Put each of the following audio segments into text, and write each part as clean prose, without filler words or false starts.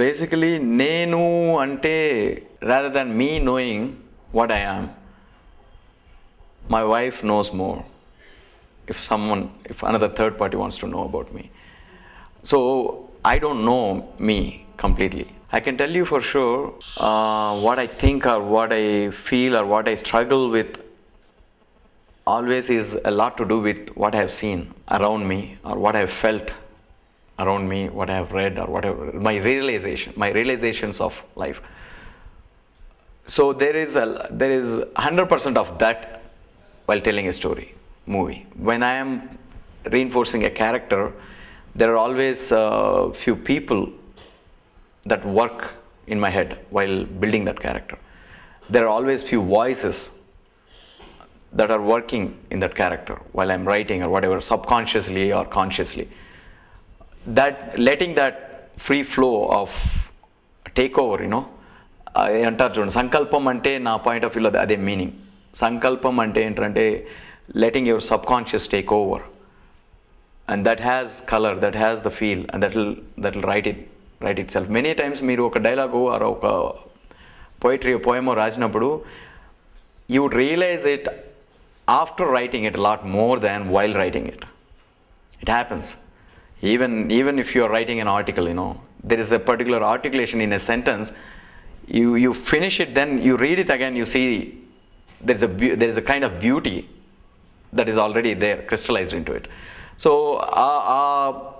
Basically, nenu ante, rather than me knowing what I am, my wife knows more. If another third party wants to know about me. So I don't know me completely. I can tell you for sure what I think or what I feel or what I struggle with always is a lot to do with what I have seen around me or what I have felt around me, what I have read or whatever, my realizations of life. So there is 100% of that while telling a movie. When I am reinforcing a character, there are always few people that work in my head while building that character. There are always few voices that are working in that character while I'm writing or whatever, subconsciously or consciously. That letting that free flow of takeover, అంటారు చూడండి, సంకల్పం అంటే నా point of వ్యూలో అదే meaning. సంకల్పం అంటే ఏంటంటే letting your subconscious take over, and that has color, that has the feel, and that will write itself. Many times మీరు ఒక డైలాగ్ or ఒక పోయిటరీ పోయమో రాసినప్పుడు you would realize it after writing it a lot more than while writing it. It happens. Even if you are writing an article, there is a particular articulation in a sentence. You finish it, then you read it again, you see there is a kind of beauty that is already there, crystallized into it. So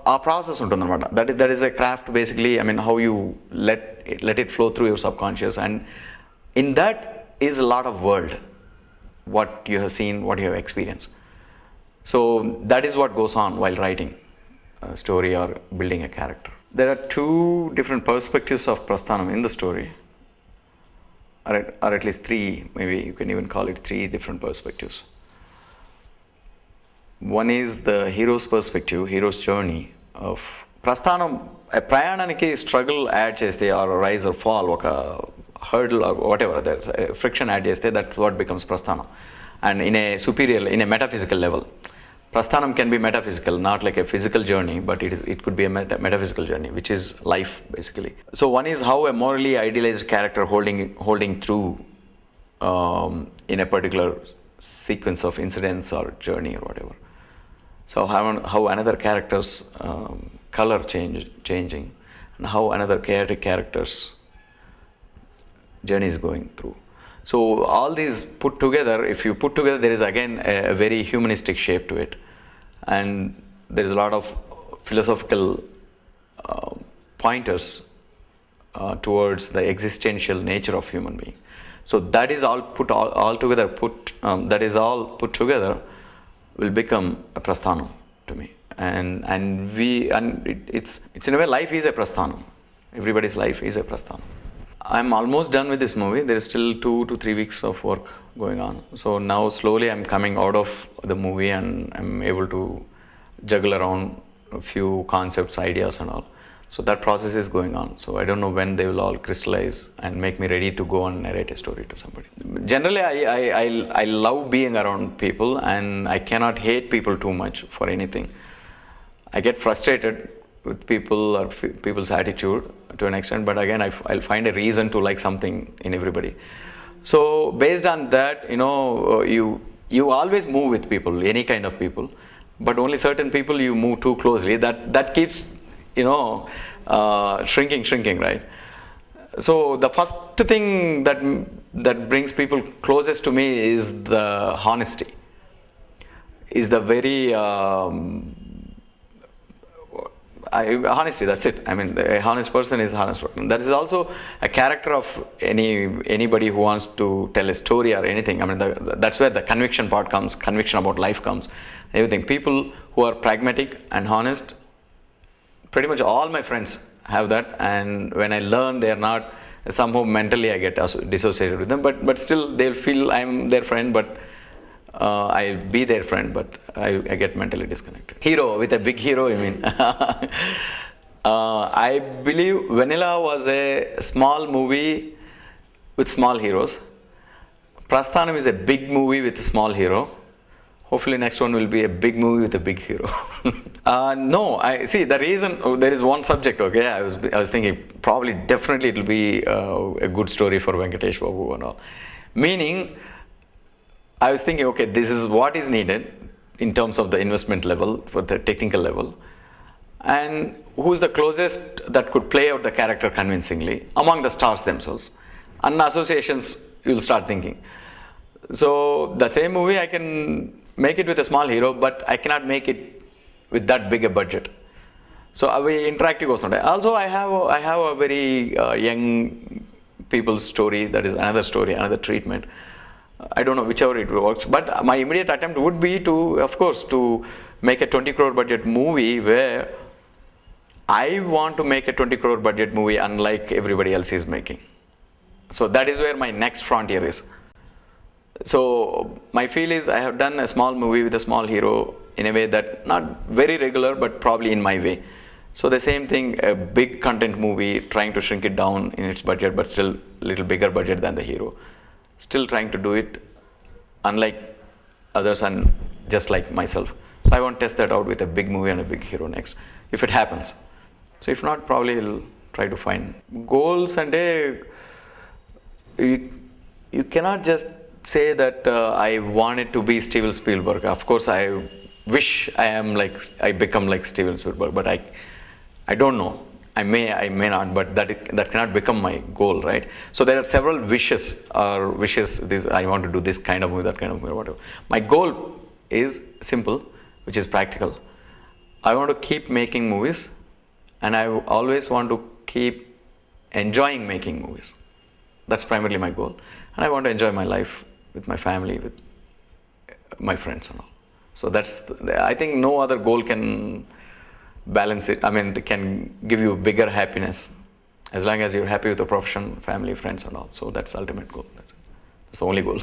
our process ఉంటుందన్నమాట. That is a craft basically. I mean, how you let it flow through your subconscious, and in that is a lot of world, what you have seen, what you have experienced. So that is what goes on while writing a story or building a character. There are two different perspectives of Prasthanam in the story, or at least three, maybe you can even call it three different perspectives. One is the hero's perspective, hero's journey of Prasthanam. ప్రయాణానికి struggle add చేస్తే are rise are fall, ఒక hurdle or whatever, there's a friction add చేస్తే that's what becomes Prasthanam. And in a metaphysical level, Prasthanam can be metaphysical, not like a physical journey, but it could be a metaphysical journey, which is life basically. So one is how a morally idealized character holding through in a particular sequence of incidents or journey or whatever. So how another character's color changing, and how another character's journey is going through. So all these put together, if you put together, there is again a very humanistic shape to it, and there is a lot of philosophical pointers towards the existential nature of human being. So that is all put together will become a Prasthanam to me. And it's in a way, life is a Prasthanam. Everybody's life is a Prasthanam. I'm almost done with this movie. There is still 2 to 3 weeks of work going on. So now slowly I'm coming out of the movie and I'm able to juggle around a few concepts, ideas and all. So that process is going on. So I don't know when they will all crystallize and make me ready to go and narrate a story to somebody. Generally, I love being around people, and I cannot hate people too much for anything. I get frustrated with people or people's attitude to an extent, but again I'll find a reason to like something in everybody. So based on that, you always move with people, any kind of people, but only certain people you move too closely. That keeps shrinking, right? So the first thing that brings people closest to me is the honesty. Is the very honesty, that's it. I mean, a honest person is honest person. That is also a character of anybody who wants to tell a story or anything. I mean, that's where the conviction part comes, conviction about life comes, everything. People who are pragmatic and honest, pretty much all my friends have that, and when I learn they are not, somehow mentally I get dissociated with them, but still they'll feel I'm their friend, but I'll be their friend, but I get mentally disconnected. Hero, with a big hero, I mean. I believe Vennela was a small movie with small heroes. Prasthanam is a big movie with a small hero Hopefully, next one will be a big movie with a big hero. No, I see the reason. There is one subject. Okay, I was thinking probably definitely it will be a good story for Venkatesh Babu and all. Meaning, I was thinking, okay, this is what is needed in terms of the investment level for the technical level, and who is the closest that could play out the character convincingly among the stars themselves, and associations you'll start thinking. So the same movie I can make it with a small hero, but I cannot make it with that big a budget. So we interactive goes on. Also, I have a very young people's story, that is another story, another treatment. I don't know whichever it works, but my immediate attempt would be to, of course, to make a 20 crore budget movie where I want to make a 20 crore budget movie unlike everybody else is making. So that is where my next frontier is. So my feel is I have done a small movie with a small hero in a way that not very regular, but probably in my way. So the same thing, a big content movie, trying to shrink it down in its budget, but still a little bigger budget than the hero. Still trying to do it unlike others and just like myself. So I want to test that out with a big movie and a big hero next, if it happens. So if not, probably I'll try to find goals. And you cannot just say that I want it to be Steven Spielberg. Of course, I wish I become like Steven Spielberg, but I don't know. I may not, but that cannot become my goal, right? So there are several wishes. This I want to do this kind of movie, that kind of movie, whatever. My goal is simple, which is practical. I want to keep making movies, and I always want to keep enjoying making movies. That's primarily my goal, and I want to enjoy my life with my family, with my friends and all. So I think no other goal can balance it. I mean, they can give you bigger happiness as long as you're happy with the profession, family, friends and all. So that's the ultimate goal. That's the only goal.